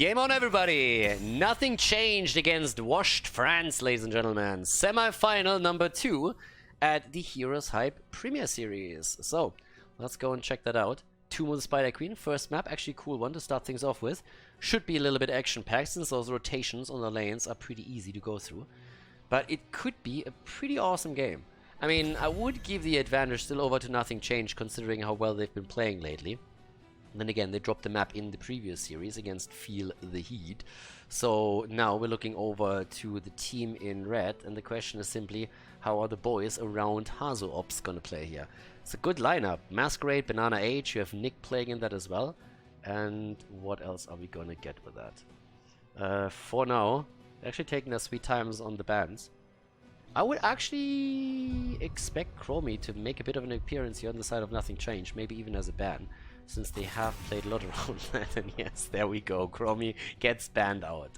Game on, everybody! Nothing changed against washed France, ladies and gentlemen. Semi-final number 2 at the HeroesHype Premier Series. So, let's go and check that out. 2 more Spider Queen, first map, actually cool one to start things off with. Should be a little bit action-packed since those rotations on the lanes are pretty easy to go through. But it could be a pretty awesome game. I mean, I would give the advantage still over to Nothing Changed considering how well they've been playing lately. And then again, they dropped the map in the previous series against Feel the Heat. So now we're looking over to the team in red, and the question is simply, how are the boys around HeroesHype gonna play here? It's a good lineup. Masquerade, Banana H, you have Nick playing in that as well. And what else are we gonna get with that? For now, they're actually taking their sweet times on the bans. I would actually expect Chromie to make a bit of an appearance here on the side of Nothing Changed, maybe even as a ban, since they have played a lot around that. And yes, there we go, Chromie gets banned out.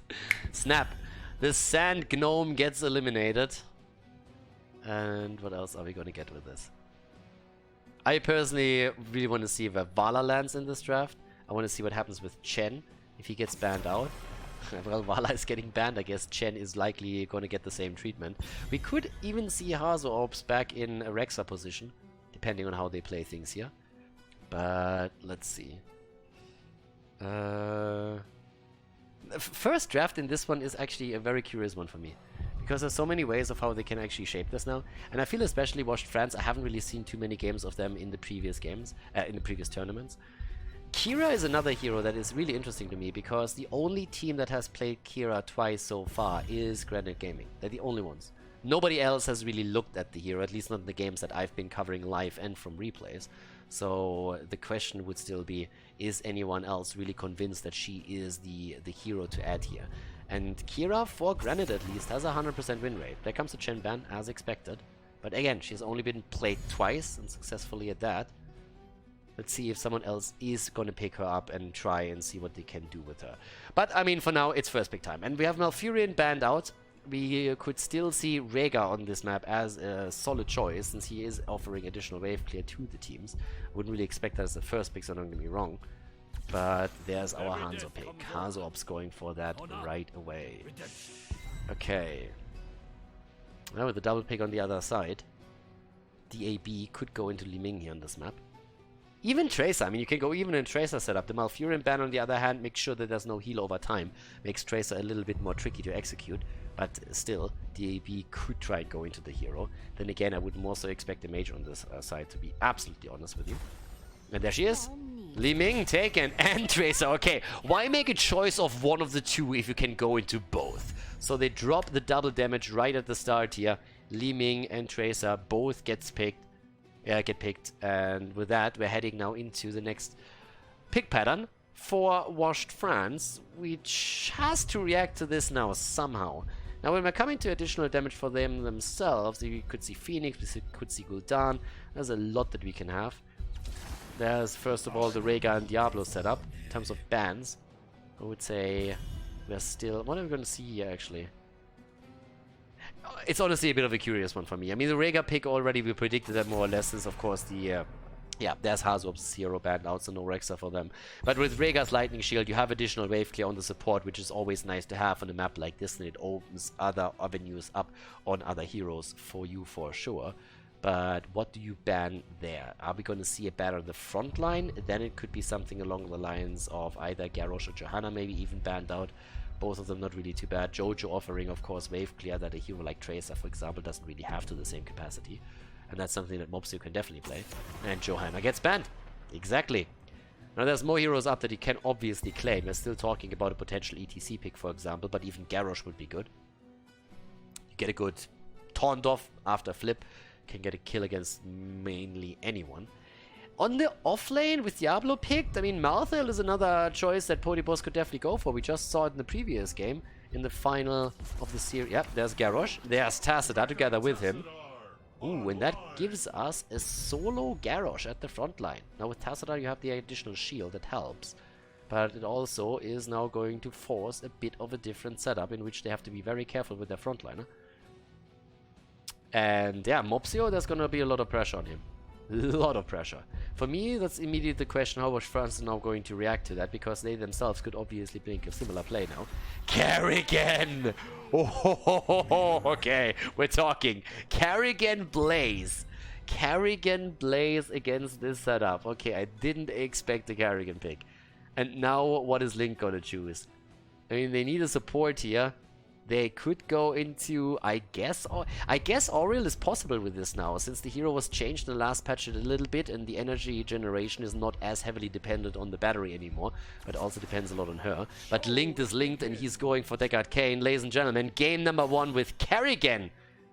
Snap! The Sand Gnome gets eliminated. And what else are we gonna get with this? I personally really want to see where Vala lands in this draft. I want to see what happens with Chen if he gets banned out. Well, Vala is getting banned, I guess Chen is likely going to get the same treatment. We could even see HeroesHype back in a Rexa position, depending on how they play things here. But let's see. First draft in this one is actually a very curious one for me, because there's so many ways of how they can actually shape this now. And I feel especially Washed France, I haven't really seen too many games of them in the previous games, in the previous tournaments. Kira is another hero that is really interesting to me, because the only team that has played Kira twice so far is Granite Gaming. They're the only ones. Nobody else has really looked at the hero, at least not in the games that I've been covering live and from replays. So the question would still be, is anyone else really convinced that she is the hero to add here? And Kira, for Granite at least, has a 100% win rate. There comes a Chen ban, as expected. But again, she's only been played twice, and successfully at that. Let's see if someone else is going to pick her up and try and see what they can do with her. But, I mean, for now, it's first pick time. And we have Malfurion banned out. We could still see Rhaegar on this map as a solid choice, since he is offering additional wave clear to the teams. Wouldn't really expect that as the first pick, so don't get me wrong. But there's our Hanzo pick. HeroesHype's going for that right away. Okay. Now with the double pick on the other side, DAB could go into Li Ming here on this map. Even Tracer, I mean, you can go even in Tracer setup. The Malfurion ban, on the other hand, makes sure that there's no heal over time. Makes Tracer a little bit more tricky to execute. But still, DAB could try and go into the hero. Then again, I would more so expect a mage on this side, to be absolutely honest with you. And there she is. Li Ming taken, and Tracer. Okay, why make a choice of one of the two if you can go into both? So they drop the double damage right at the start here. Li Ming and Tracer both get picked, and with that, we're heading now into the next pick pattern for Washed France, which has to react to this now somehow. Now, when we're coming to additional damage for them themselves, we could see Phoenix, we could see Gul'dan. There's a lot that we can have. There's, first of all, the Rhaegar and Diablo setup. In terms of bans, I would say we're still... What are we going to see here, actually? It's honestly a bit of a curious one for me. I mean, the Rhaegar pick already, we predicted that more or less, since, of course, the... yeah, there's HeroesHype's hero banned out, so no Rexa for them. But with Rhaegar's Lightning Shield, you have additional wave clear on the support, which is always nice to have on a map like this, and it opens other avenues up on other heroes for you for sure. But what do you ban there? Are we going to see a ban on the front line? Then it could be something along the lines of either Garrosh or Johanna, maybe even banned out. Both of them not really too bad. Jojo offering, of course, wave clear that a hero like Tracer, for example, doesn't really have to the same capacity. And that's something that Mopsio can definitely play. And Johanna gets banned. Exactly. Now there's more heroes up that he can obviously claim. We're still talking about a potential ETC pick, for example, but even Garrosh would be good. You get a good taunt off after flip. Can get a kill against mainly anyone. On the off lane with Diablo picked, I mean, Malthael is another choice that Podibos could definitely go for. We just saw it in the previous game, in the final of the series. Yep, there's Garrosh. There's Tassadar together with him. Ooh, and that gives us a solo Garrosh at the front line. Now with Tassadar you have the additional shield that helps. But it also is now going to force a bit of a different setup in which they have to be very careful with their frontliner. And yeah, Mopsio, there's gonna be a lot of pressure on him. A lot of pressure. For me, that's immediately the question how much France is now going to react to that, because they themselves could obviously blink a similar play now. Kerrigan! Oh, okay, we're talking. Kerrigan Blaze. Kerrigan Blaze against this setup. Okay, I didn't expect a Kerrigan pick. And now, what is Link gonna choose? I mean, they need a support here. They could go into, I guess Auriel is possible with this now, since the hero was changed in the last patch a little bit, and the energy generation is not as heavily dependent on the battery anymore, but also depends a lot on her. But Linked is Linked, and he's going for Deckard Cain. Ladies and gentlemen, game number 1 with Kerrigan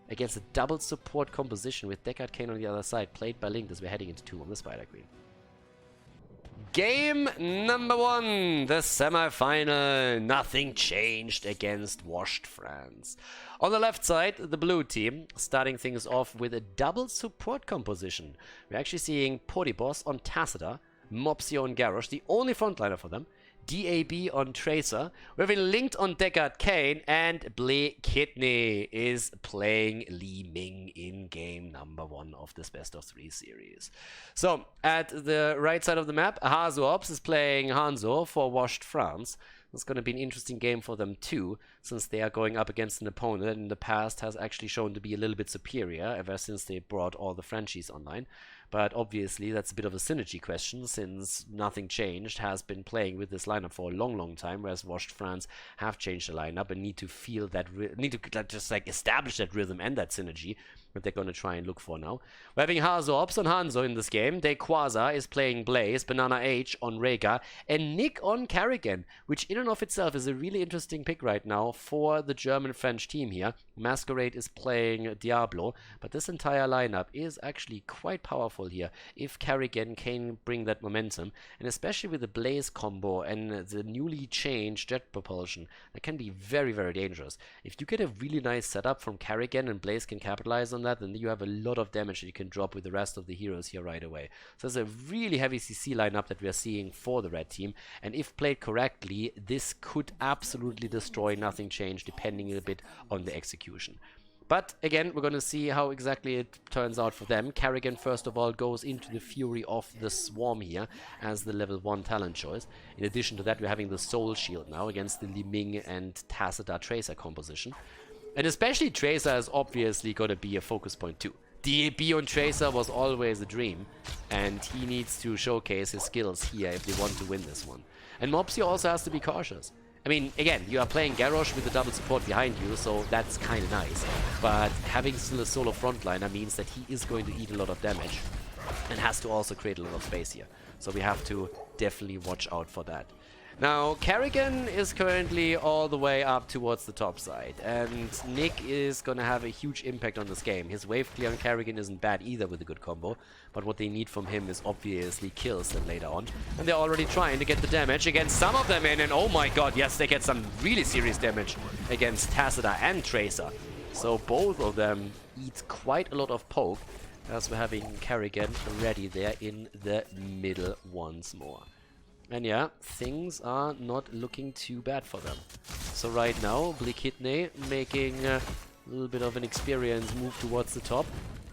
against a double support composition with Deckard Cain on the other side, played by Linked as we're heading into 2 on the Spider Queen. Game number 1, the semi-final. Nothing changed against washed France. On the left side, the blue team starting things off with a double support composition. We're actually seeing Podibos on Tacita, Mopsio on Garrosh, the only frontliner for them. DAB on Tracer. We've been Linked on Deckard Cain, and Blake Kidney is playing Li Ming in game number 1 of this best of 3 series. So, at the right side of the map, Hazops is playing Hanzo for washed France. It's going to be an interesting game for them too, since they are going up against an opponent that in the past has actually shown to be a little bit superior ever since they brought all the Frenchies online. But obviously that's a bit of a synergy question, since Nothing Changed has been playing with this lineup for a long time, whereas washed France have changed the lineup and need to feel that, need to just like establish that rhythm and that synergy that they're going to try and look for now. We're having Hazops on Hanzo in this game. Quasar is playing Blaze, Banana H on Rega, and Nick on Kerrigan, which in and of itself is a really interesting pick right now for the German-French team here. Masquerade is playing Diablo, but this entire lineup is actually quite powerful here if Kerrigan can bring that momentum, and especially with the Blaze combo and the newly changed jet propulsion, that can be very, very dangerous. If you get a really nice setup from Kerrigan and Blaze can capitalize on that, then you have a lot of damage that you can drop with the rest of the heroes here right away. So it's a really heavy CC lineup that we are seeing for the red team, and if played correctly, this could absolutely destroy Nothing Changed, depending a bit on the execution. But again, we're going to see how exactly it turns out for them. Kerrigan, first of all, goes into the Fury of the Swarm here as the level 1 talent choice. In addition to that, we're having the Soul Shield now against the Li Ming and Tacita Tracer composition. And especially Tracer is obviously going to be a focus point too. DAB on Tracer was always a dream, and he needs to showcase his skills here if they want to win this one. And Mopsio also has to be cautious. I mean, again, you are playing Garrosh with the double support behind you, so that's kind of nice. But having still a solo frontliner means that he is going to eat a lot of damage and has to also create a lot of space here. So we have to definitely watch out for that. Now, Kerrigan is currently all the way up towards the top side, and Nick is going to have a huge impact on this game. His wave clear on Kerrigan isn't bad either with a good combo, but what they need from him is obviously kills then later on. And they're already trying to get the damage against some of them in, and oh my god, yes, they get some really serious damage against Tacita and Tracer. So both of them eat quite a lot of poke, as we're having Kerrigan ready there in the middle once more. And yeah, things are not looking too bad for them. So right now, Blikitne making a little bit of an experience move towards the top.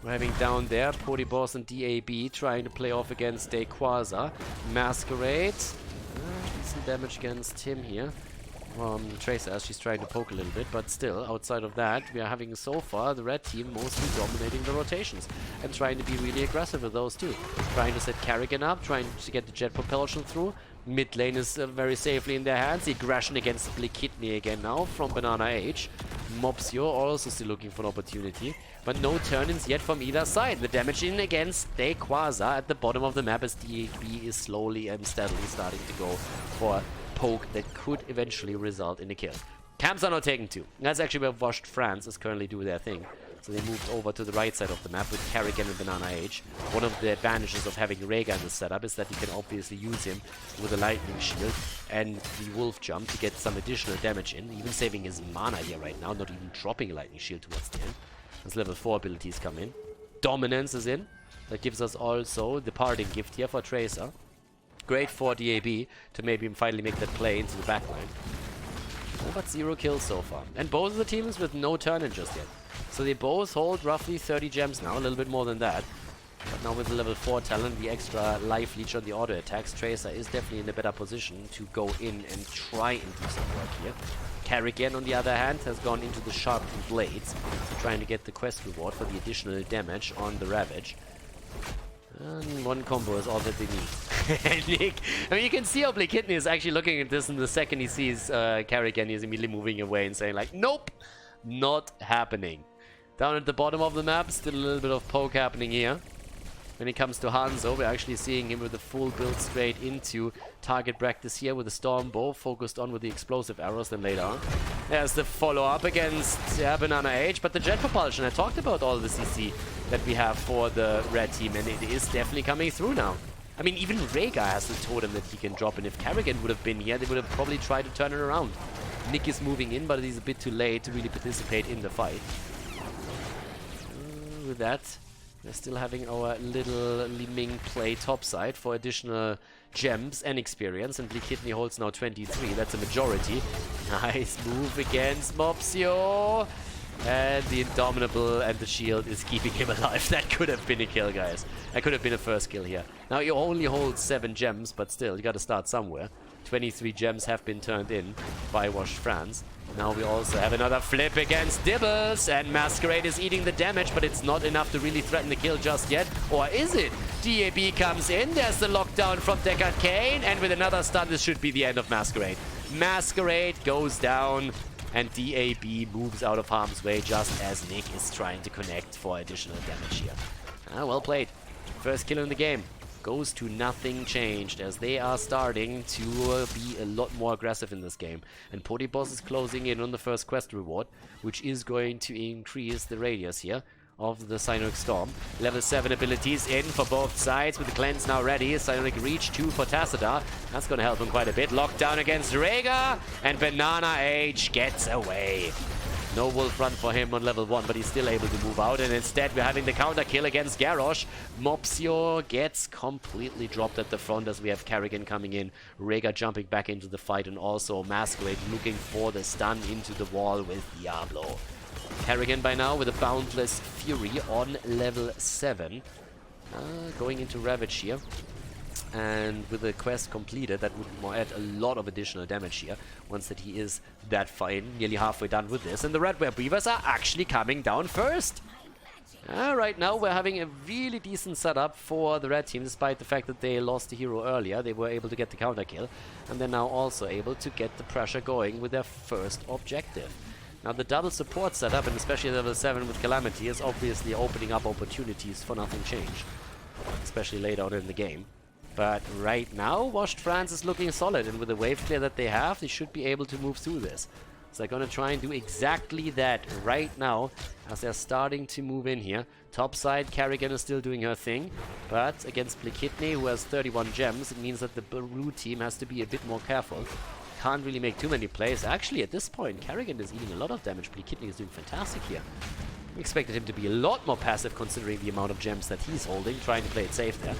We're having down there Podibos and DAB trying to play off against Quasar. Masquerade. Decent damage against him here. Tracer, as she's trying to poke a little bit, but still, outside of that, we are having so far the red team mostly dominating the rotations and trying to be really aggressive with those two. Trying to set Kerrigan up, trying to get the jet propulsion through. Mid lane is very safely in their hands. Aggression against Blikitne again now from Banana H. Mopsio also still looking for an opportunity, but no turn-ins yet from either side. The damage in against Quasar at the bottom of the map as DAB is slowly and steadily starting to go for poke that could eventually result in a kill. Camps are not taken too. That's actually where washed France is currently doing their thing. So they moved over to the right side of the map with Kerrigan and Banana H. One of the advantages of having Rega in the setup is that you can obviously use him with a lightning shield and the wolf jump to get some additional damage in, even saving his mana here right now, not even dropping a lightning shield towards the end. As level 4 abilities come in. Dominance is in. That gives us also the parting gift here for Tracer. Great for DAB to maybe finally make that play into the backline. Oh, but 0 kills so far. And both of the teams with no turn-in just yet. So they both hold roughly 30 gems now, a little bit more than that. But But now with the level 4 talent, the extra life leech on the auto attacks, Tracer is definitely in a better position to go in and try and do some work here. Kerrigan, on the other hand, has gone into the sharpened blades, trying to get the quest reward for the additional damage on the Ravage. And one combo is all that they need. Nick, I mean, you can see how Blakidney is actually looking at this, and the second he sees Kerrigan, he's immediately moving away and saying like, nope, not happening. Down at the bottom of the map, still a little bit of poke happening here. When it comes to Hanzo, we're actually seeing him with a full build straight into target practice here with the Storm Bow focused on with the explosive arrows. Then later on, there's the follow-up against Banana Age, but the jet propulsion, I talked about all the CC that we have for the red team, and it is definitely coming through now. I mean, even Rhaegar has the totem that he can drop, and if Kerrigan would have been here, they would have probably tried to turn it around. Nick is moving in, but he's a bit too late to really participate in the fight. With that, we're still having our little Li Ming play topside for additional gems and experience, and Blakidney holds now 23. That's a majority. Nice move against Mopsio. And the Indomitable and the shield is keeping him alive. That could have been a kill, guys. That could have been a first kill here. Now, he only holds 7 gems, but still, you gotta start somewhere. 23 gems have been turned in by Wash France. Now we also have another flip against Dibbles, and Masquerade is eating the damage, but it's not enough to really threaten the kill just yet. Or is it? DAB comes in, there's the lockdown from Deckard Cain, and with another stun, this should be the end of Masquerade. Masquerade goes down, and DAB moves out of harm's way just as Nick is trying to connect for additional damage here. Well played. First kill in the game. Goes to nothing changed, as they are starting to be a lot more aggressive in this game. And Podibos is closing in on the first quest reward, which is going to increase the radius here of the Cyanoic Storm. Level 7 abilities in for both sides, with the cleanse now ready. Cyanoic Reach 2 for Tassadar. That's going to help him quite a bit. Lockdown against Rhaegar, and Banana Age gets away. No Wolf Run for him on level 1, but he's still able to move out. And instead, we're having the counter kill against Garrosh. Mopsio gets completely dropped at the front as we have Kerrigan coming in. Rhaegar jumping back into the fight, and also Masquerade looking for the stun into the wall with Diablo. Kerrigan by now with a Boundless Fury on level 7. Going into Ravage here. And with the quest completed, that would add a lot of additional damage here, once that he is that fine, nearly halfway done with this. And the Red Bear Beavers are actually coming down first. Right now we're having a really decent setup for the red team, despite the fact that they lost the hero earlier. They were able to get the counter kill, and they're now also able to get the pressure going with their first objective. Now the double support setup, and especially level 7 with Calamity, is obviously opening up opportunities for nothing change, especially later on in the game. But right now, Washed France is looking solid, and with the wave clear that they have, they should be able to move through this. So they're going to try and do exactly that right now, as they're starting to move in here. Top side, Kerrigan is still doing her thing, but against Blakidney, who has 31 gems, it means that the blue team has to be a bit more careful. Can't really make too many plays. Actually, at this point, Kerrigan is eating a lot of damage. Blakidney is doing fantastic here. We expected him to be a lot more passive, considering the amount of gems that he's holding, trying to play it safe there.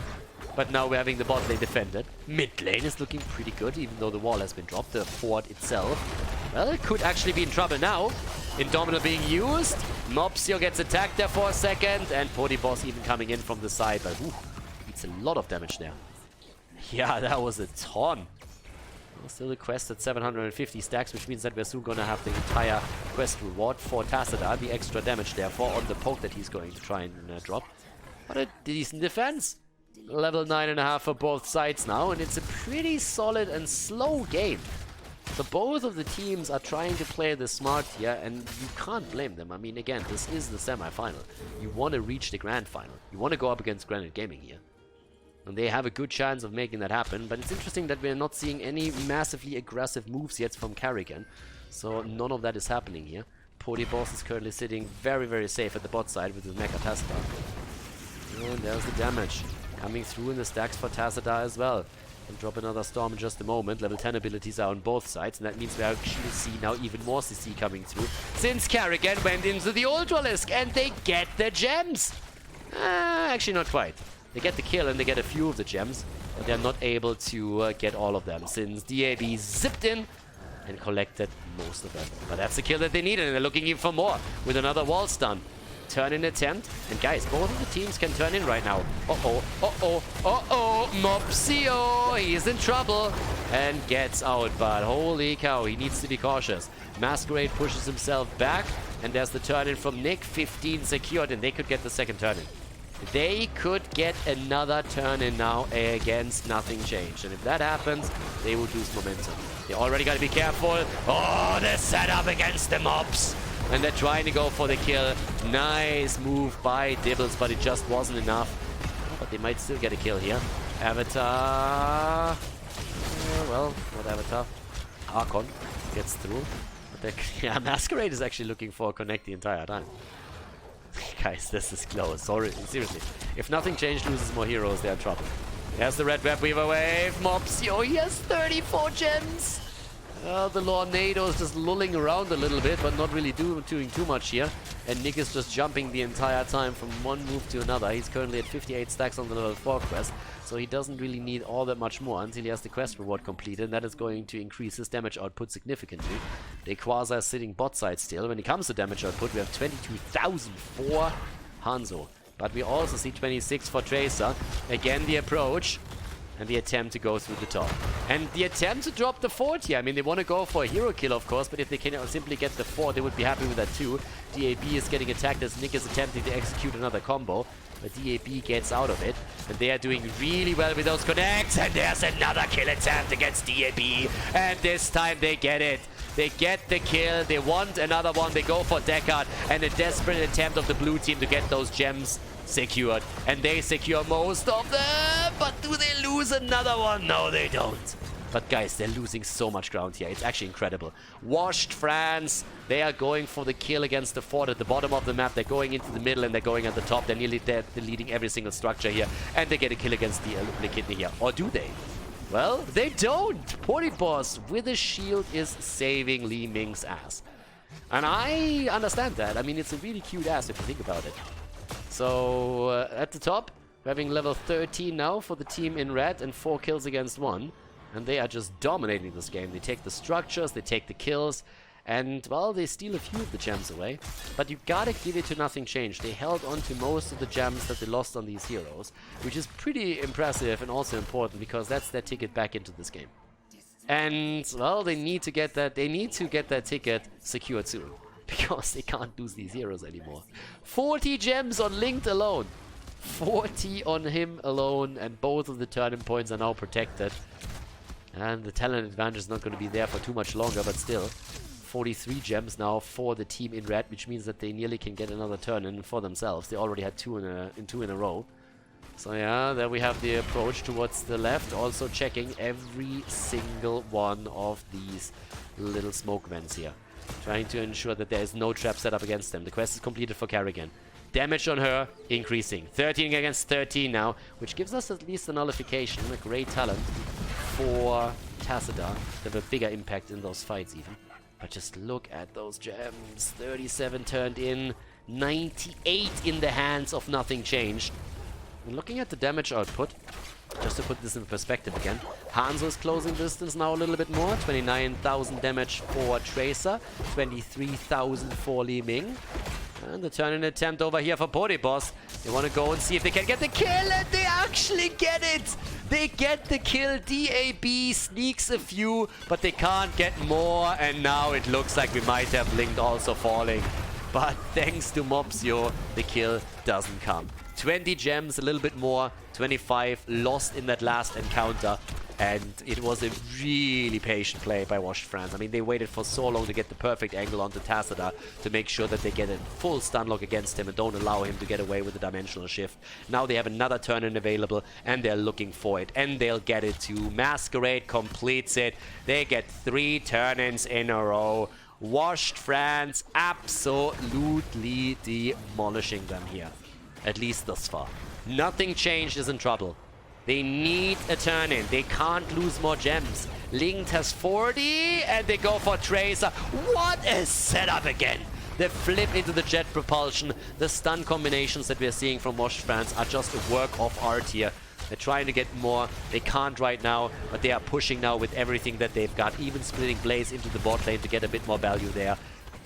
But now we're having the bot lane defended. Mid lane is looking pretty good, even though the wall has been dropped. The fort itself, well, it could actually be in trouble now. Indomitable being used. Mopsio gets attacked there for a second, and Podibos even coming in from the side. But it's a lot of damage there. Yeah, that was a ton. Still a quest at 750 stacks, which means that we're soon going to have the entire quest reward for Tassadar. The extra damage, therefore, on the poke that he's going to try and drop. What a decent defense. Level 9.5 for both sides now, and it's a pretty solid and slow game. So both of the teams are trying to play this smart here, and you can't blame them. I mean, again, this is the semi-final. You want to reach the grand final. You want to go up against Granite Gaming here. And they have a good chance of making that happen, but it's interesting that we're not seeing any massively aggressive moves yet from Kerrigan. So none of that is happening here. Podibos is currently sitting very, very safe at the bot side with his Mecha Tassadar. And there's the damage coming through in the stacks for Tassadar as well. And drop another Storm in just a moment. Level 10 abilities are on both sides, and that means we actually see now even more CC coming through, since Kerrigan went into the Ultralisk, and they get the gems! Actually not quite. They get the kill and they get a few of the gems, but they're not able to get all of them, since DAB zipped in and collected most of them. But that's the kill that they needed, and they're looking even for more with another wall stun. turn-in attempt. And guys, both of the teams can turn in right now. Mopsio, he's in trouble and gets out. But holy cow, he needs to be cautious. Masquerade pushes himself back, and there's the turn-in from Nick. 15 secured, and they could get the second turn-in. They could get another turn-in now against Nothing Changed. And if that happens, they will lose momentum. They already got to be careful. Oh, the setup against the mobs. And they're trying to go for the kill. Nice move by Dibbles, but it just wasn't enough. But they might still get a kill here. Avatar. Well, not Avatar. Archon gets through. But yeah, Masquerade is actually looking for a connect the entire time. Guys, this is close. Sorry, seriously. If Nothing Changed loses more heroes, they're in trouble. There's the Red Web Weaver Wave. Mopsio, he has 34 gems. The Lornado is just lulling around a little bit, but not really doing too much here. And Nick is just jumping the entire time from one move to another. He's currently at 58 stacks on the level 4 quest, so he doesn't really need all that much more until he has the quest reward completed, and that is going to increase his damage output significantly. Rayquaza is sitting bot side still. When it comes to damage output, we have 22,000 for Hanzo. But we also see 26 for Tracer. Again, the approach. And the attempt to go through the top. And the attempt to drop the fort here. I mean, they want to go for a hero kill, of course, but if they can simply get the fort, they would be happy with that too. DAB is getting attacked as Nick is attempting to execute another combo. But DAB gets out of it. And they are doing really well with those connects. And there's another kill attempt against DAB. And this time they get it. They get the kill. They want another one. They go for Deckard. And a desperate attempt of the blue team to get those gems secured. And they secure most of them. But do they lose another one? No, they don't. But guys, they're losing so much ground here. It's actually incredible. Washed France. They are going for the kill against the fort at the bottom of the map. They're going into the middle and they're going at the top. They're nearly dead, deleting every single structure here. And they get a kill against the Kidney here. Or do they? Well, they don't. Boss with a shield is saving Li Ming's ass. And I understand that. I mean, it's a really cute ass if you think about it. So, at the top, we're having level 13 now for the team in red and 4 kills against 1. And they are just dominating this game. They take the structures, they take the kills, and, well, they steal a few of the gems away. But you gotta give it to Nothing Changed. They held on to most of the gems that they lost on these heroes, which is pretty impressive and also important because that's their ticket back into this game. And, well, they need to get that ticket secured soon. Because they can't lose these heroes anymore. 40 gems on Linked alone. 40 on him alone, and both of the turn-in points are now protected. And the talent advantage is not going to be there for too much longer, but still. 43 gems now for the team in red, which means that they nearly can get another turn-in for themselves. They already had two in a row. So yeah, there we have the approach towards the left, also checking every single one of these little smoke vents here. Trying to ensure that there is no trap set up against them. The quest is completed for Kerrigan. Damage on her increasing. 13 against 13 now, which gives us at least a nullification. A great talent for Tassadar to have a bigger impact in those fights even. But just look at those gems. 37 turned in, 98 in the hands of Nothing Changed. And looking at the damage output, just to put this in perspective again, Hanzo is closing distance now a little bit more. 29,000 damage for Tracer, 23,000 for Li Ming. And the turn-in attempt over here for Boss. They want to go and see if they can get the kill, and they actually get it! They get the kill. DAB sneaks a few, but they can't get more, and now it looks like we might have Linked also falling. But thanks to Mopsio, the kill doesn't come. 20 gems, a little bit more, 25 lost in that last encounter, and it was a really patient play by Washed France. I mean, they waited for so long to get the perfect angle onto Tassadar to make sure that they get a full stun lock against him and don't allow him to get away with the dimensional shift. Now they have another turn-in available, and they're looking for it, and they'll get it too. Masquerade completes it. They get 3 turn-ins in a row. Washed France absolutely demolishing them here. At least thus far. Nothing Changed is in trouble. They need a turn-in. They can't lose more gems. Linked has 40, and they go for Tracer. What a setup again! The flip into the jet propulsion. The stun combinations that we're seeing from Washed France are just a work of art here. They're trying to get more. They can't right now, but they are pushing now with everything that they've got. Even splitting Blaze into the bot lane to get a bit more value there.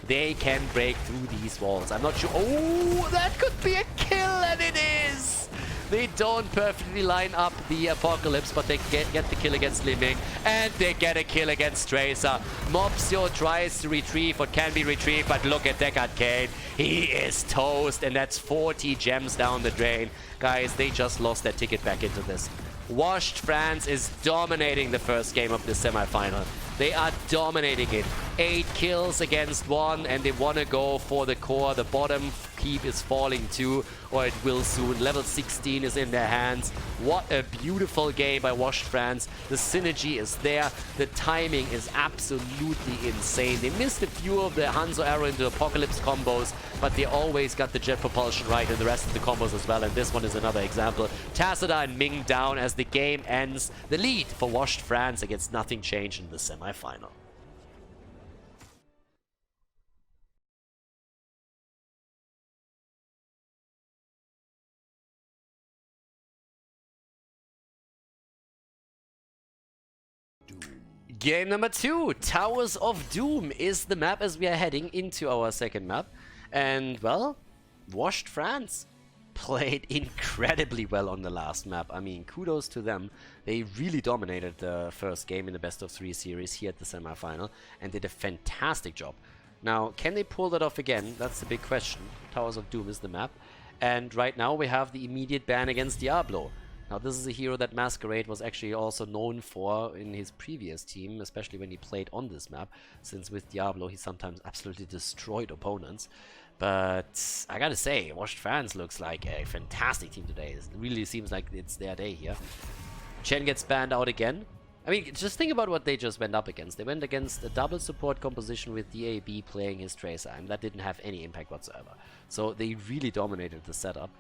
They can break through these walls. I'm not sure. Oh, that could be a kill, and it is! They don't perfectly line up the Apocalypse, but they get the kill against Li Ming, and they get a kill against Tracer. Mopsio tries to retrieve what can be retrieved, but look at Deckard Cain. He is toast, and that's 40 gems down the drain. Guys, they just lost their ticket back into this. Washed France is dominating the first game of the semifinal. They are dominating it. 8 kills against 1, and they want to go for the core. The bottom keep is falling too, or it will soon. Level 16 is in their hands. What a beautiful game by Washed France. The synergy is there. The timing is absolutely insane. They missed a few of the Hanzo Arrow into Apocalypse combos, but they always got the jet propulsion right in the rest of the combos as well, and this one is another example. Tacita and Ming down as the game ends. The lead for Washed France against Nothing Changed in the semifinal. Game number 2, Towers of Doom, is the map as we are heading into our second map. And, well, Washed France played incredibly well on the last map. I mean, kudos to them. They really dominated the first game in the best of 3 series here at the semifinal and did a fantastic job. Now, can they pull that off again? That's the big question. Towers of Doom is the map. And right now we have the immediate ban against Diablo. Now, this is a hero that Masquerade was actually also known for in his previous team, especially when he played on this map, since with Diablo he sometimes absolutely destroyed opponents. But I gotta say, Washed France looks like a fantastic team today. It really seems like it's their day here. Chen gets banned out again. I mean, just think about what they just went up against. They went against a double support composition with DAB playing his Tracer, and that didn't have any impact whatsoever. So they really dominated the setup.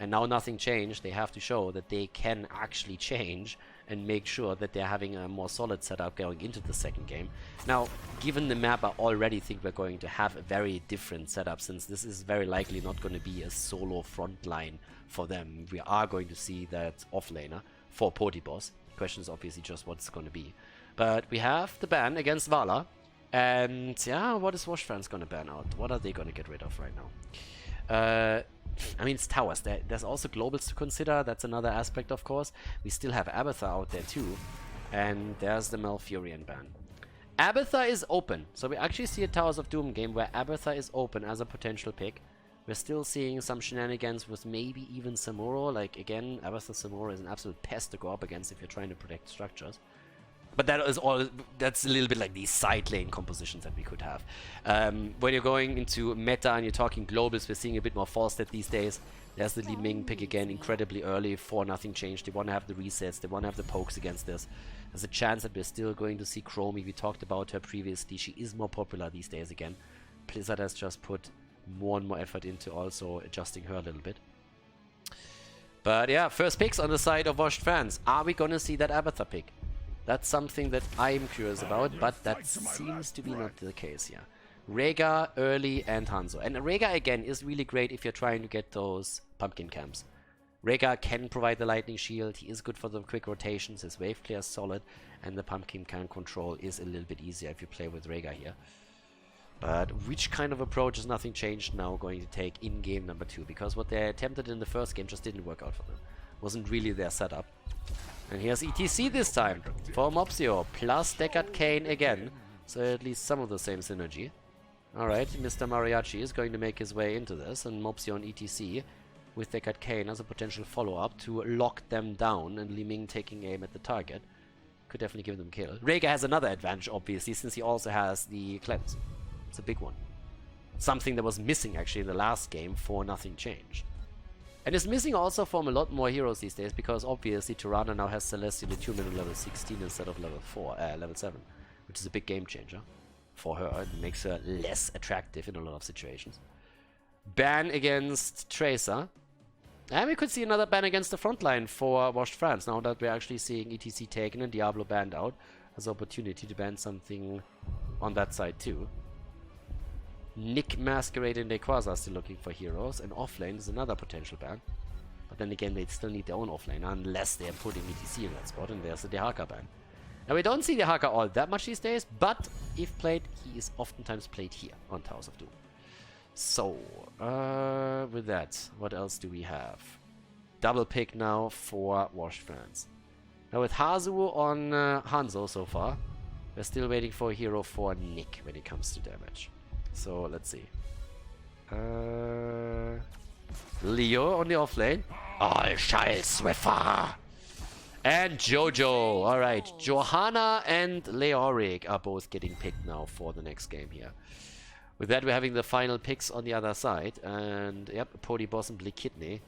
And now Nothing Changed, they have to show that they can actually change and make sure that they're having a more solid setup going into the second game. Now, given the map, I already think we're going to have a very different setup, since this is very likely not going to be a solo front line for them. We are going to see that offlaner for Potiboss. The question is obviously just what it's going to be. But we have the ban against Vala. And yeah, what is Washed France going to ban out? What are they going to get rid of right now? I mean, it's towers. There's also globals to consider. That's another aspect, of course. We still have Abathar out there too. And there's the Malfurion ban. Abathar is open. So we actually see a Towers of Doom game where Abathar is open as a potential pick. We're still seeing some shenanigans with maybe even Samuro. Like, again, Abathar Samuro is an absolute pest to go up against if you're trying to protect structures. But that is all. That's a little bit like these side lane compositions that we could have. When you're going into meta and you're talking globals, we're seeing a bit more Falstad these days. There's the Li Ming pick again, incredibly early for Nothing Changed. They want to have the resets, they want to have the pokes against this. There's a chance that we're still going to see Chromie. We talked about her previously. She is more popular these days again. Blizzard has just put more and more effort into also adjusting her a little bit. But yeah, first picks on the side of Washed France. Are we gonna see that Abathar pick? That's something that I'm curious about, but that seems to be not the case here. Rhaegar, early, and Hanzo. And Rhaegar, again, is really great if you're trying to get those pumpkin camps. Rhaegar can provide the lightning shield, he is good for the quick rotations, his wave clear is solid, and the pumpkin camp control is a little bit easier if you play with Rhaegar here. But which kind of approach is Nothing Changed now going to take in game number 2? Because what they attempted in the first game just didn't work out for them. Wasn't really their setup. And here's ETC this time for Mopsio, plus Deckard Cain again. So at least some of the same synergy. Alright, Mr. Mariachi is going to make his way into this, and Mopsio and ETC with Deckard Cain as a potential follow-up to lock them down, and Li Ming taking aim at the target. Could definitely give them kill. Rhaegar has another advantage, obviously, since he also has the cleanse. It's a big one. Something that was missing actually in the last game for Nothing Changed. And it's missing also from a lot more heroes these days, because obviously Tirana now has Celestial Attunement at level 16 instead of level 7, which is a big game changer for her. It makes her less attractive in a lot of situations. Ban against Tracer. And we could see another ban against the frontline for Washed France, now that we're actually seeing ETC taken and Diablo banned out. There's an opportunity to ban something on that side too. Nick, Masquerade, and Rayquaza are still looking for heroes, and offlane is another potential ban. But then again, they still need their own offlane, unless they're putting ETC in that spot, and there's the Dehaka ban. Now, we don't see the Haka all that much these days, but if played, he is oftentimes played here on Towers of Doom. So, with that, what else do we have? Double pick now for Washed Friends. Now, with Hazu on Hanzo so far, we're still waiting for a hero for Nick when it comes to damage. So, let's see. Leo on the offlane. All Child Swiffer. And Jojo. Alright, Johanna and Leoric are both getting picked now for the next game here. With that, we're having the final picks on the other side. And, yep, Polyboss and Blikidney.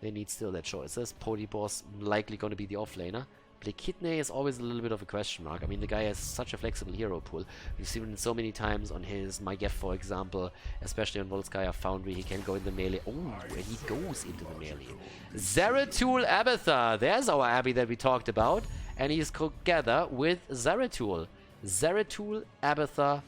They need still their choices. Polyboss likely going to be the offlaner. Blikidney is always a little bit of a question mark. I mean, the guy has such a flexible hero pool. We've seen it so many times on his Maiev, for example, especially on Volskaya Foundry. He can go in the melee. Oh, and he goes into the melee. Zeratul Abathar. There's our Abby that we talked about. And he's together with Zeratul. Zeratul Abathar.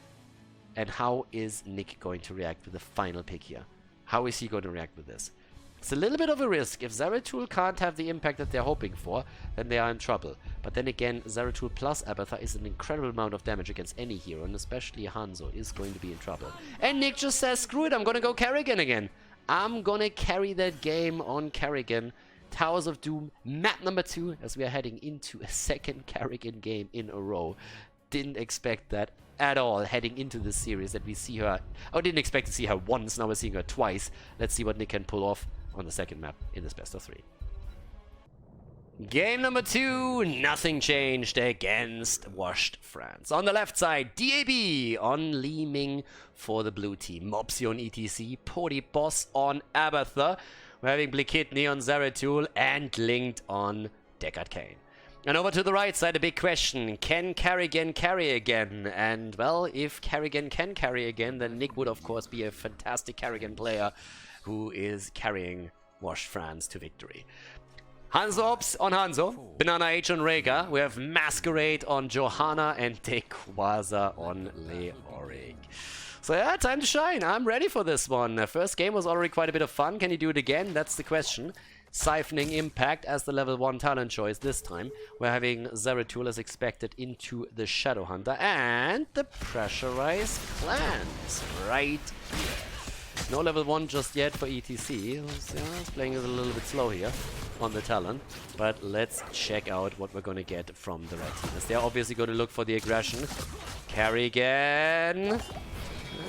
And how is Nick going to react with the final pick here? How is he going to react with this? It's a little bit of a risk. If Zeratul can't have the impact that they're hoping for, then they are in trouble. But then again, Zeratul plus Abathar is an incredible amount of damage against any hero, and especially Hanzo is going to be in trouble. And Nick just says, screw it, I'm gonna go Kerrigan again. I'm gonna carry that game on Kerrigan. Towers of Doom, map number 2, as we are heading into a second Kerrigan game in a row. Didn't expect that at all heading into this series that we see her. I didn't expect to see her once, now we're seeing her twice. Let's see what Nick can pull off on the second map in this best of 3. Game number 2, nothing changed against Washed France. On the left side, DAB on Li Ming for the blue team. Mopsy on ETC, Polyboss on Abathar. We're having Blikidney on Zeratul and Linked on Deckard Cain. And over to the right side, a big question. Can Kerrigan carry again? And, well, if Kerrigan can carry again, then Nick would, of course, be a fantastic Kerrigan player who is carrying Washed France to victory. Hanzo Ops on Hanzo, Banana H on Rhaegar, we have Masquerade on Johanna, and Dequaza on Leoric. So yeah, time to shine. I'm ready for this one. The first game was already quite a bit of fun. Can you do it again? That's the question. Siphoning Impact as the level 1 talent choice this time. We're having Zeratul as expected into the Shadowhunter, and the Pressurized Clans right here. No level 1 just yet for ETC. It's playing it a little bit slow here on the talent. But let's check out what we're going to get from the red team. As they're obviously going to look for the aggression. Kerrigan.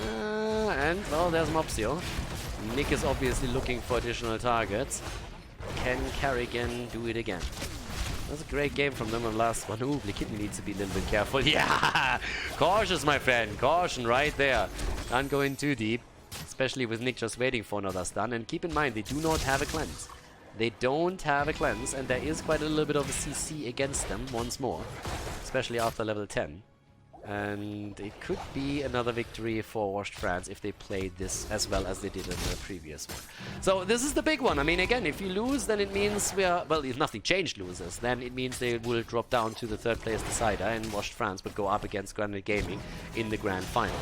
And, well, there's Mopsio. Nick is obviously looking for additional targets. Can Kerrigan do it again? That was a great game from them on the last one. Ooh, Blikidney needs to be a little bit careful. Yeah! Cautious, my friend. Caution right there. Can't go in too deep. Especially with Nick just waiting for another stun. And keep in mind, they do not have a cleanse. They don't have a cleanse, and there is quite a little bit of a CC against them once more. Especially after level 10. And it could be another victory for Washed France if they played this as well as they did in the previous one. So this is the big one. I mean, again, if you lose, then it means we are... Well, if Nothing Changed loses, then it means they will drop down to the 3rd place decider, and Washed France would go up against Granite Gaming in the grand final.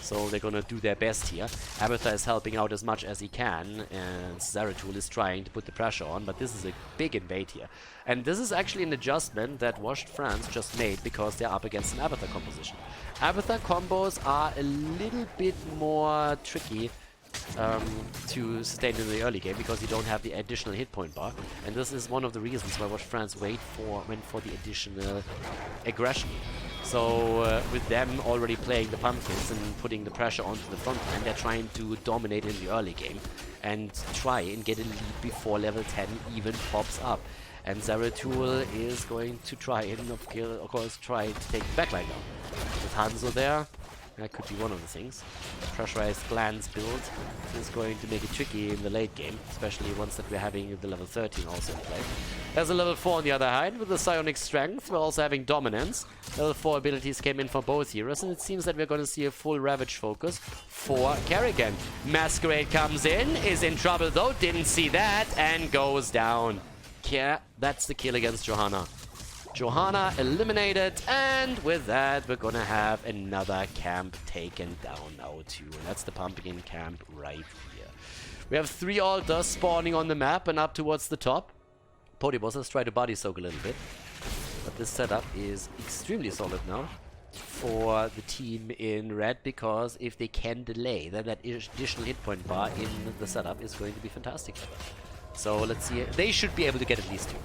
So they're gonna do their best here. Abathar is helping out as much as he can, and Zeratul is trying to put the pressure on, but this is a big invade here. And this is actually an adjustment that Washed France just made because they're up against an Abathar composition. Abathar combos are a little bit more tricky to sustain in the early game because you don't have the additional hit point bar, and this is one of the reasons why Washed France went for the additional aggression. So with them already playing the pumpkins and putting the pressure onto the front line, they're trying to dominate in the early game and try and get a lead before level 10 even pops up. And Zeratul is going to try and, of course, try to take the backline down. With Hanzo there, that could be one of the things. Pressurized Clans build is going to make it tricky in the late game, especially once that we're having the level 13 also in play. There's a level 4 on the other hand with the Psionic Strength. We're also having Dominance. Level 4 abilities came in for both heroes, and it seems that we're going to see a full Ravage focus for Kerrigan. Masquerade comes is in trouble though, didn't see that, and goes down. Yeah, that's the kill against Johanna. Johanna eliminated, and with that we're gonna have another camp taken down now too, and that's the pumpkin camp right here. We have 3 altars spawning on the map and up towards the top. Polyboss, let's try to body soak a little bit. But this setup is extremely solid now for the team in red, because if they can delay, then that additional hit point bar in the setup is going to be fantastic for them. So let's see. They should be able to get at least 2.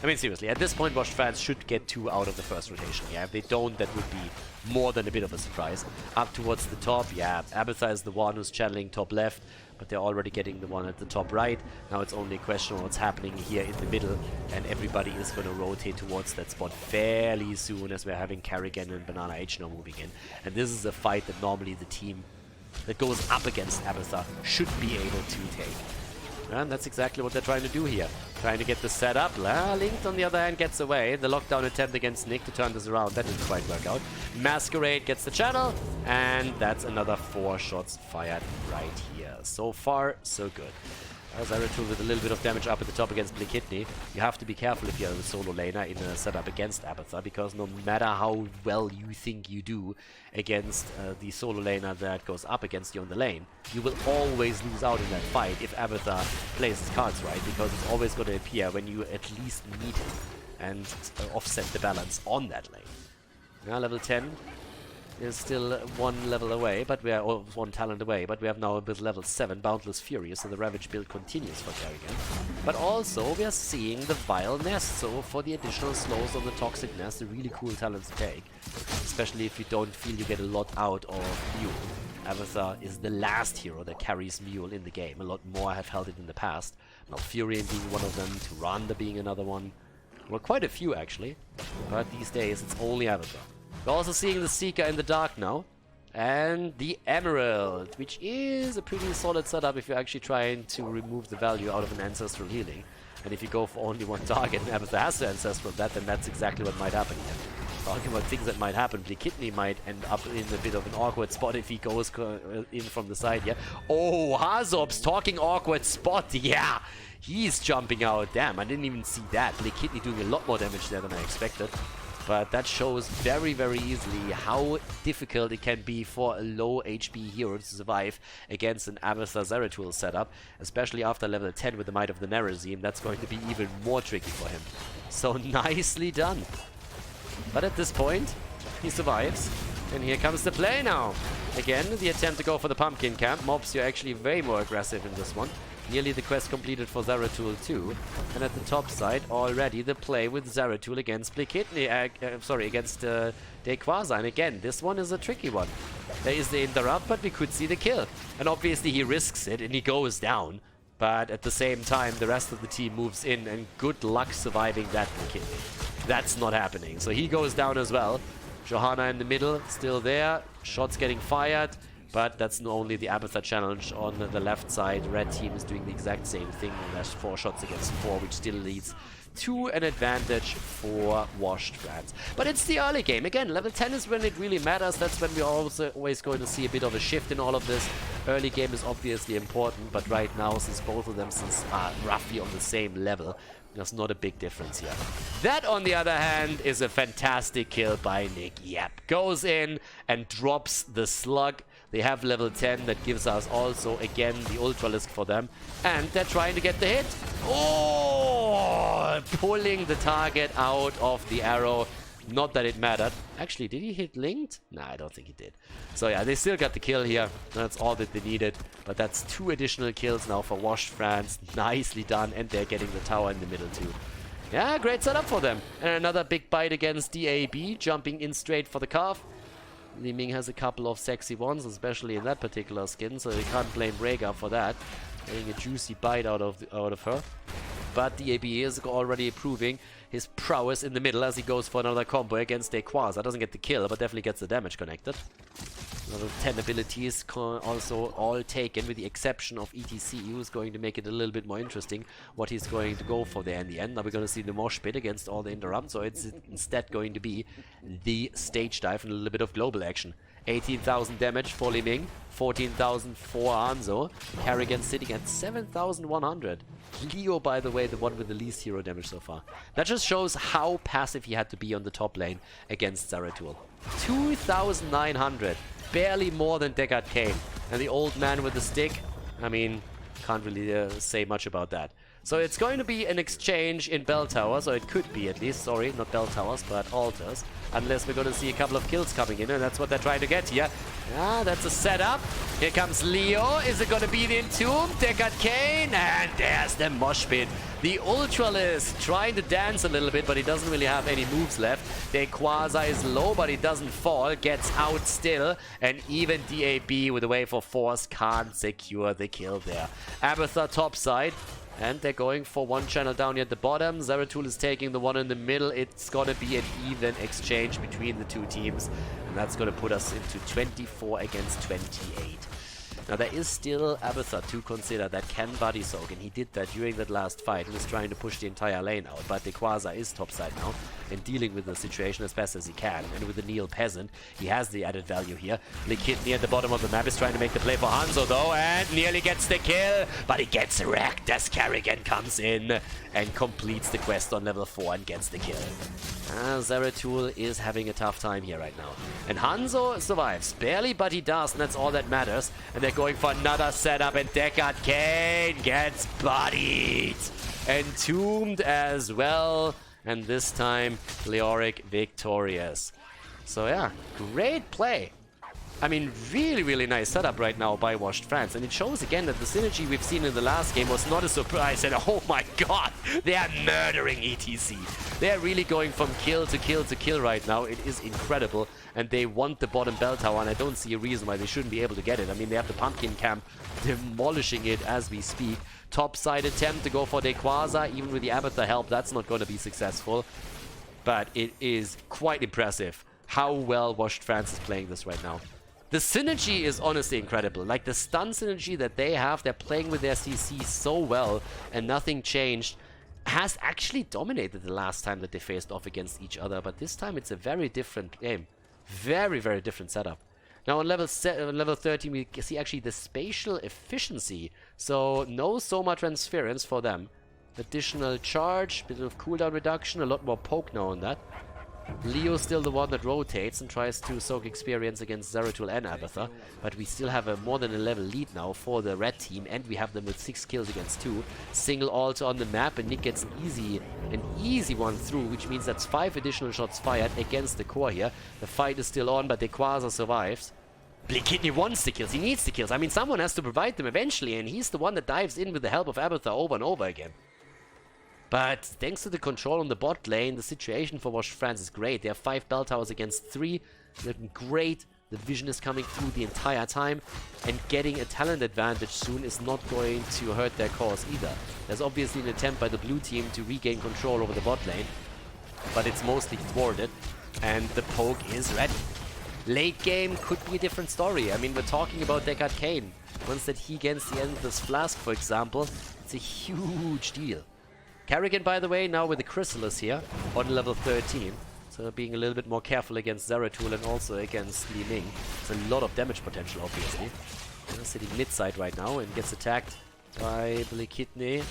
I mean, seriously, at this point, Washed fans should get 2 out of the first rotation. Yeah, if they don't, that would be more than a bit of a surprise. Up towards the top, yeah, Abathar is the one who's channeling top left, but they're already getting the one at the top right. Now it's only a question of what's happening here in the middle, and everybody is going to rotate towards that spot fairly soon, as we're having Kerrigan and Banana H now moving in. And this is a fight that normally the team that goes up against Abathar should be able to take. And that's exactly what they're trying to do here. Trying to get the setup. Linked, on the other hand, gets away. The lockdown attempt against Nick to turn this around. That didn't quite work out. Masquerade gets the channel. And that's another 4 shots fired right here. So far, so good. Zeratul with a little bit of damage up at the top against Blikitny. You have to be careful if you're a solo laner in a setup against Abathar, because no matter how well you think you do against the solo laner that goes up against you on the lane, you will always lose out in that fight if Abathar plays his cards right, because it's always going to appear when you at least meet him and offset the balance on that lane. Now level 10 is still 1 level away, but we are 1 talent away, but we have now with level 7 Boundless Fury, so the Ravage build continues for Kerrigan. But also we are seeing the Vile Nest, so for the additional slows on the Toxic Nest, a really cool talent to take, especially if you don't feel you get a lot out of Mule. Abathar is the last hero that carries Mule in the game. A lot more have held it in the past. Malfurion being one of them, Tyrande being another one. Well, quite a few actually, but these days it's only Abathar. We're also seeing the Seeker in the dark now, and the Emerald, which is a pretty solid setup if you're actually trying to remove the value out of an Ancestral Healing. And if you go for only 1 target and Abathar has to Ancestral that, then that's exactly what might happen here. Talking about things that might happen, Blikitny might end up in a bit of an awkward spot if he goes in from the side, yeah. Oh, Hazob's talking awkward spot, yeah! He's jumping out, damn, I didn't even see that. Blikitny doing a lot more damage there than I expected. But that shows very, very easily how difficult it can be for a low HP hero to survive against an Abathar Zeratul setup, especially after level 10 with the Might of the Nerazim. That's going to be even more tricky for him. So nicely done. But at this point, he survives. And here comes the play now. Again, the attempt to go for the Pumpkin Camp. Mobs, you're actually way more aggressive in this one. Nearly the quest completed for Zeratul too. And at the top side, already the play with Zeratul against Blikitny, against Dequaza. And again, this one is a tricky one. There is the interrupt, but we could see the kill. And obviously he risks it and he goes down. But at the same time, the rest of the team moves in, and good luck surviving that Blikitny. That's not happening. So he goes down as well. Johanna in the middle, still there. Shots getting fired. But that's not only the Abathar challenge on the left side. Red team is doing the exact same thing. There's 4 shots against 4, which still leads to an advantage for Washed fans. But it's the early game. Again, level 10 is when it really matters. That's when we're also always going to see a bit of a shift in all of this. Early game is obviously important, but right now, since both of them are roughly on the same level, there's not a big difference here. That, on the other hand, is a fantastic kill by Nick. Yep, goes in and drops the slug. They have level 10 that gives us also, again, the Ultralisk for them. And they're trying to get the hit. Oh! Pulling the target out of the arrow. Not that it mattered. Actually, did he hit linked? Nah, I don't think he did. So yeah, they still got the kill here. That's all that they needed. But that's 2 additional kills now for Washed fans. Nicely done. And they're getting the tower in the middle too. Yeah, great setup for them. And another big bite against DAB. Jumping in straight for the calf. Li Ming has a couple of sexy ones, especially in that particular skin, so you can't blame Rhaegar for that. Getting a juicy bite out of her. But DAB is already proving his prowess in the middle as he goes for another combo against Dequaza. Doesn't get the kill, but definitely gets the damage connected. Level 10 abilities also all taken, with the exception of ETC, who's going to make it a little bit more interesting what he's going to go for there in the end. Now we're going to see the mosh pit against all the interrupts, so it's instead going to be the stage dive and a little bit of global action. 18,000 damage for Li Ming, 14,000 for Hanzo. Kerrigan sitting at 7,100. Leo, by the way, the one with the least hero damage so far. That just shows how passive he had to be on the top lane against Zeratul. 2,900. Barely more than Deckard Cain. And the old man with the stick, I mean, can't really say much about that. So it's going to be an exchange in bell towers, or it could be at least. Sorry, not bell towers, but altars. Unless we're going to see a couple of kills coming in, and that's what they're trying to get here. Ah, that's a setup. Here comes Leo. Is it going to be the Entombed? Deckard Cain, and there's the mosh pit. The Ultralist trying to dance a little bit, but he doesn't really have any moves left. The Quasar is low, but he doesn't fall. Gets out still, and even DAB with a wave of force can't secure the kill there. Abathur topside. And they're going for one channel down here at the bottom. Zeratul is taking the one in the middle. It's going to be an even exchange between the two teams. And that's going to put us into 24 against 28. Now, there is still Abathur to consider that can body soak, and he did that during that last fight and is trying to push the entire lane out. But the Quasar is topside now and dealing with the situation as best as he can. And with the Neil Peasant, he has the added value here. Likidny at the bottom of the map is trying to make the play for Hanzo, though, and nearly gets the kill, but he gets wrecked as Kerrigan comes in and completes the quest on level 4 and gets the kill. Zeratul is having a tough time here right now. And Hanzo survives. Barely, but he does, and that's all that matters. And they're going for another setup, and Deckard Cain gets bodied. Entombed as well. And this time, Leoric victorious. So yeah, great play. I mean, really, really nice setup right now by Washed France. And it shows again that the synergy we've seen in the last game was not a surprise. And oh my god, they are murdering ETC. They're really going from kill to kill to kill right now. It is incredible. And they want the bottom bell tower, and I don't see a reason why they shouldn't be able to get it. I mean, they have the pumpkin camp demolishing it as we speak. Topside attempt to go for the Quasar, even with the Abathur help, that's not going to be successful. But it is quite impressive how well Washed France is playing this right now. The synergy is honestly incredible. Like, the stun synergy that they have, they're playing with their CC so well, and nothing changed. Has actually dominated the last time that they faced off against each other, but this time it's a very different game. Very, very different setup. Now on level 13 we see actually the spatial efficiency. So no Soma transference for them. Additional charge, bit of cooldown reduction, a lot more poke now on that. Leo's still the one that rotates and tries to soak experience against Zeratul and Abathur, but we still have a more than a level lead now for the red team, and we have them with 6 kills against 2. Single altar on the map, and Nick gets an easy one through, which means that's 5 additional shots fired against the core here. The fight is still on, but the Quasar survives. Likidny wants the kills, he needs the kills. I mean, someone has to provide them eventually, and he's the one that dives in with the help of Abathur over and over again. But thanks to the control on the bot lane, the situation for Washed France is great. They have 5 bell towers against 3. Looking great. The vision is coming through the entire time. And getting a talent advantage soon is not going to hurt their cause either. There's obviously an attempt by the blue team to regain control over the bot lane. But it's mostly thwarted. And the poke is ready. Late game could be a different story. I mean, we're talking about Deckard Cain. Once that he gets the Endless Flask, for example, it's a huge deal. Kerrigan, by the way, now with the Chrysalis here on level 13. So being a little bit more careful against Zeratul and also against Li Ming. It's a lot of damage potential, obviously. Sitting mid-side right now and gets attacked by Likidny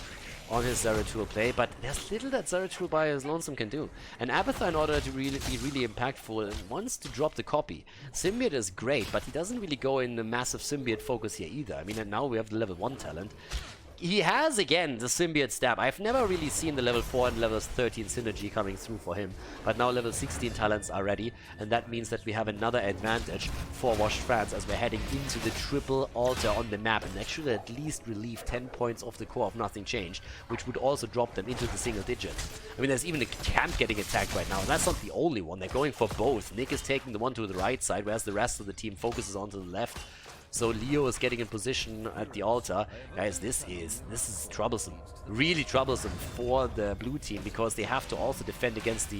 on his Zeratul play. But there's little that Zeratul by his lonesome can do. And Abathur, in order to be really impactful, wants to drop the copy. Symbiote is great, but he doesn't really go in the massive Symbiote focus here either. I mean, and now we have the level 1 talent. He has, again, the Symbiote stab. I've never really seen the level 4 and level 13 synergy coming through for him. But now level 16 talents are ready. And that means that we have another advantage for Washed France as we're heading into the triple altar on the map. And that should at least relieve 10 points off the core of Nothing Changed, which would also drop them into the single digits. I mean, there's even a camp getting attacked right now. And that's not the only one. They're going for both. Nick is taking the one to the right side, whereas the rest of the team focuses onto the left. So Leo is getting in position at the altar. Guys, this is troublesome. Really troublesome for the blue team, because they have to also defend against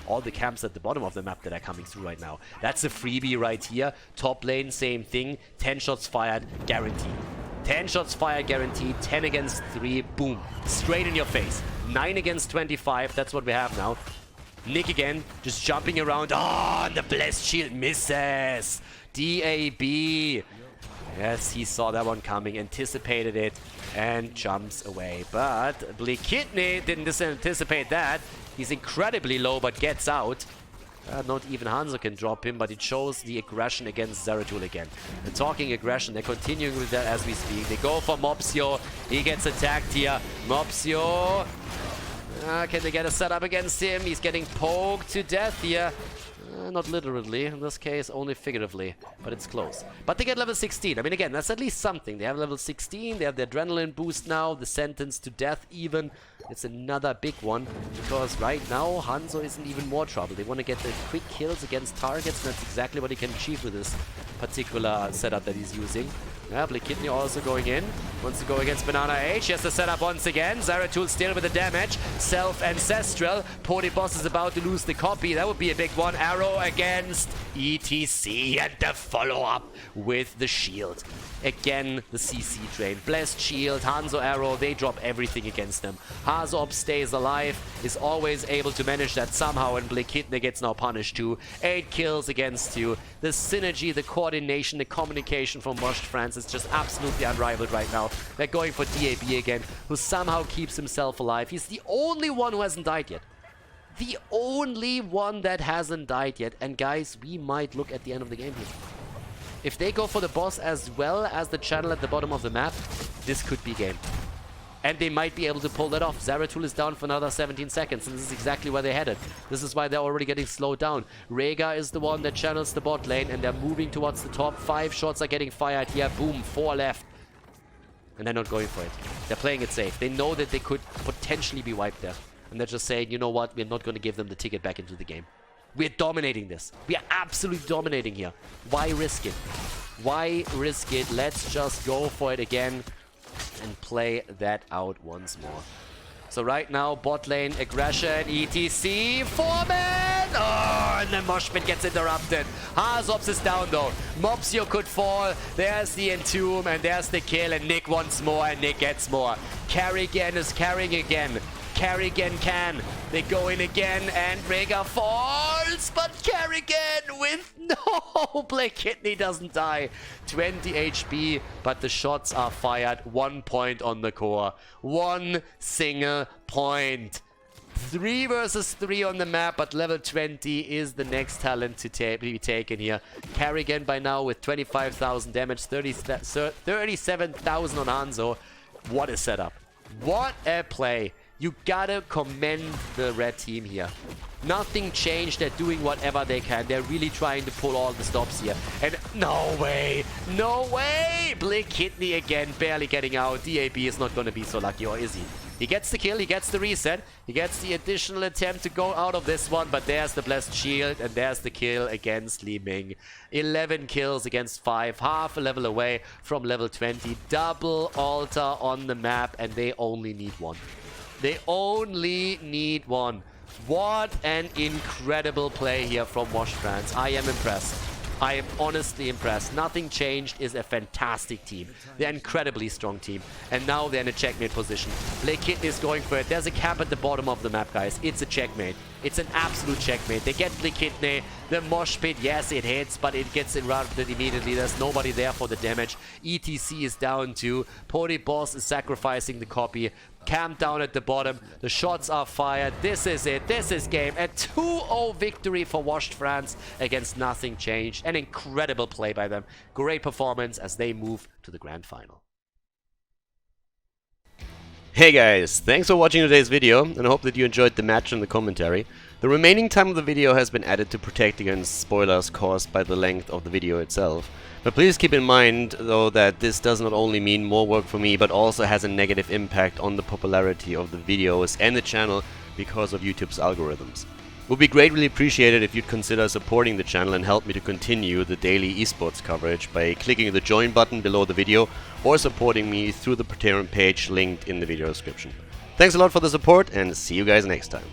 all the camps at the bottom of the map that are coming through right now. That's a freebie right here. Top lane, same thing. 10 shots fired, guaranteed. 10 shots fired, guaranteed. 10 against 3, boom. Straight in your face. 9 against 25, that's what we have now. Nick again, just jumping around. Oh, and the Blessed Shield misses. DAB. Yes, he saw that one coming, anticipated it, and jumps away. But Likidny didn't anticipate that. He's incredibly low, but gets out. Not even Hanzo can drop him, but it shows the aggression against Zeratul again. And talking aggression, they're continuing with that as we speak. They go for Mopsio. He gets attacked here. Mopsio. Can they get a setup against him? He's getting poked to death here. Not literally, in this case, only figuratively, but it's close. But they get level 16. I mean, again, that's at least something. They have level 16, they have the adrenaline boost now, the sentence to death even. It's another big one, because right now, Hanzo is in even more trouble. They want to get the quick kills against targets, and that's exactly what he can achieve with this particular setup that he's using. Yeah, Blakidney also going in. Wants to go against Banana H. He has the setup once again. Zeratul still with the damage. Self-Ancestral. Boss is about to lose the copy. That would be a big one. Arrow against ETC. And the follow-up with the shield. Again, the CC train. Blessed Shield, Hanzo Arrow, they drop everything against them. Hazop stays alive, is always able to manage that somehow, and Blakidney gets now punished too. 8 kills against you. The synergy, the coordination, the communication from Washed France is just absolutely unrivaled right now. They're going for DAB again, who somehow keeps himself alive. He's the only one who hasn't died yet. The only one that hasn't died yet. And guys, we might look at the end of the game here. If they go for the boss as well as the channel at the bottom of the map, this could be game. And they might be able to pull that off. Zeratul is down for another 17 seconds, and this is exactly where they're headed. This is why they're already getting slowed down. Rhaegar is the one that channels the bot lane, and they're moving towards the top. 5 shots are getting fired here. Boom, 4 left. And they're not going for it. They're playing it safe. They know that they could potentially be wiped there. And they're just saying, you know what, we're not going to give them the ticket back into the game. We're dominating this. We are absolutely dominating here. Why risk it? Why risk it? Let's just go for it again and play that out once more. So right now, bot lane, aggression, ETC, 4-man! Oh, and then Moshpit gets interrupted. Hazops is down though. Mopsio could fall. There's the Entomb, and there's the kill, and Nick wants more, and Nick gets more. Kerrigan is carrying again. Kerrigan can. They go in again, and Rhaegar falls, but Kerrigan with no. Blakidney doesn't die. 20 HP, but the shots are fired. 1 point on the core. 1 single point. 3 versus 3 on the map, but level 20 is the next talent to be taken here. Kerrigan by now with 25,000 damage, 37,000 on Hanzo. What a setup. What a play. You gotta commend the red team here. Nothing changed. They're doing whatever they can. They're really trying to pull all the stops here. And no way. No way. Blakidney again, barely getting out. DAB is not going to be so lucky, or is he? He gets the kill. He gets the reset. He gets the additional attempt to go out of this one. But there's the Blessed Shield. And there's the kill against Li Ming. 11 kills against 5. Half a level away from level 20. Double altar on the map. And they only need 1. They only need 1. What an incredible play here from Washed France. I am impressed. I am honestly impressed. Nothing changed is a fantastic team. They're an incredibly strong team. And now they're in a checkmate position. Blakidney is going for it. There's a cap at the bottom of the map, guys. It's a checkmate. It's an absolute checkmate. They get Blakidney. The mosh pit, yes, it hits, but it gets interrupted immediately. There's nobody there for the damage. ETC is down too. Boss is sacrificing the copy. Camp down at the bottom. The shots are fired. This is it. This is game. A 2-0 victory for Washed France against Nothing Changed. An incredible play by them. Great performance as they move to the grand final. Hey guys, thanks for watching today's video, and I hope that you enjoyed the match and the commentary. The remaining time of the video has been added to protect against spoilers caused by the length of the video itself. But please keep in mind, though, that this does not only mean more work for me, but also has a negative impact on the popularity of the videos and the channel because of YouTube's algorithms. It would be greatly appreciated if you'd consider supporting the channel and help me to continue the daily esports coverage by clicking the join button below the video or supporting me through the Patreon page linked in the video description. Thanks a lot for the support, and see you guys next time.